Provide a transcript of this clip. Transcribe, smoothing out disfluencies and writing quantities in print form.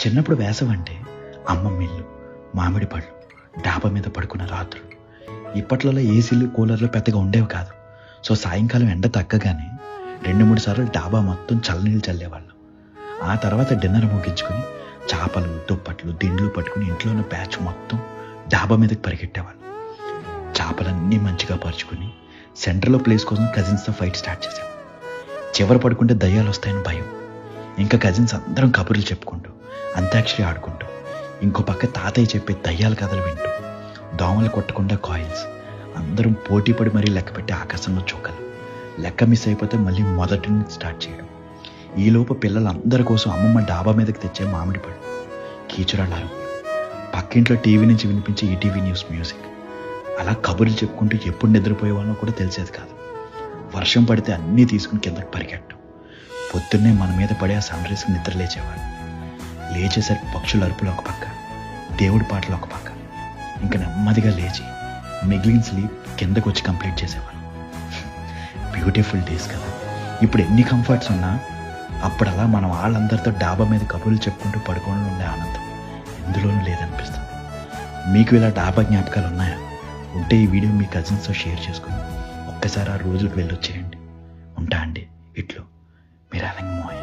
చిన్నప్పుడు వేసవి అంటే అమ్మమ్మ ఇల్లు, మామిడి పళ్ళు, డాబా మీద పడుకున్న రాత్రులు. ఇప్పట్లలో ఏసీలు, కూలర్లు పెద్దగా ఉండేవి కాదు. సో సాయంకాలం ఎండ తగ్గగానే 2-3 సార్లు డాబా మొత్తం చల్లనీళ్ళు చల్లేవాళ్ళం. ఆ తర్వాత డిన్నర్ ముగించుకొని చేపలు, దుప్పట్లు, దిండ్లు పట్టుకుని ఇంట్లో ఉన్న బ్యాచ్ మొత్తం డాబా మీదకి పరిగెట్టేవాళ్ళం. చేపలన్నీ మంచిగా పరుచుకుని సెంటర్లో ప్లేస్ కోసం కజిన్స్తో ఫైట్ స్టార్ట్ చేసేవాళ్ళం. చివర పడుకుంటే దయ్యాలు వస్తాయని భయం. ఇంకా కజిన్స్ అందరం కబుర్లు చెప్పుకుంటూ, అంత్యాక్షరి ఆడుకుంటూ, ఇంకో పక్క తాతయ్య చెప్పే దయ్యాల కథలు వింటూ, దోమలు కొట్టకుండా కాయిల్స్, అందరం పోటీ పడి మరీ లెక్కపెట్టి ఆకాశంలో చుక్కలు, లెక్క మిస్ అయిపోతే మళ్ళీ మొదటి నుంచి స్టార్ట్ చేయడం. ఈలోపు పిల్లలందరి కోసం అమ్మమ్మ డాబా మీదకి తెచ్చే మామిడి పళ్ళు, కీచురాళ్ళ అరుపులు, పక్కింట్లో టీవీ నుంచి వినిపించే ఈటీవీ న్యూస్ మ్యూజిక్. అలా కబుర్లు చెప్పుకుంటూ ఎప్పుడు నిద్రపోయే వాళ్ళో కూడా తెలిసేది కాదు. వర్షం పడితే అన్నీ తీసుకుని కిందకి పరిగెట్టడం. పొద్దున్నే మన మీద పడే ఆ సన్ రైజ్కి నిద్ర లేచేవాడు. లేచేసరికి పక్షుల అరుపులు ఒక పక్క, దేవుడి పాటలు ఒక పక్క. ఇంకా నెమ్మదిగా లేచి మిగిలిన స్లీప్ కిందకు వచ్చి కంప్లీట్ చేసేవాడు. బ్యూటిఫుల్ డేస్ కదా. ఇప్పుడు ఎన్ని కంఫర్ట్స్ ఉన్నా అప్పుడు అలా మనం వాళ్ళందరితో డాబా మీద కబుర్లు చెప్పుకుంటూ పడుకోవడంలో ఉండే ఆనందం ఎందులోనూ లేదనిపిస్తుంది. మీకు ఇలా డాబా జ్ఞాపకాలు ఉన్నాయా? ఉంటే ఈ వీడియో మీ కజిన్స్తో షేర్ చేసుకుని ఒక్కసారి ఆ రోజులకు వెళ్ళొచ్చేయండి. ఉంటా అండి. ఇట్లు మీరు అలంగ మోయ.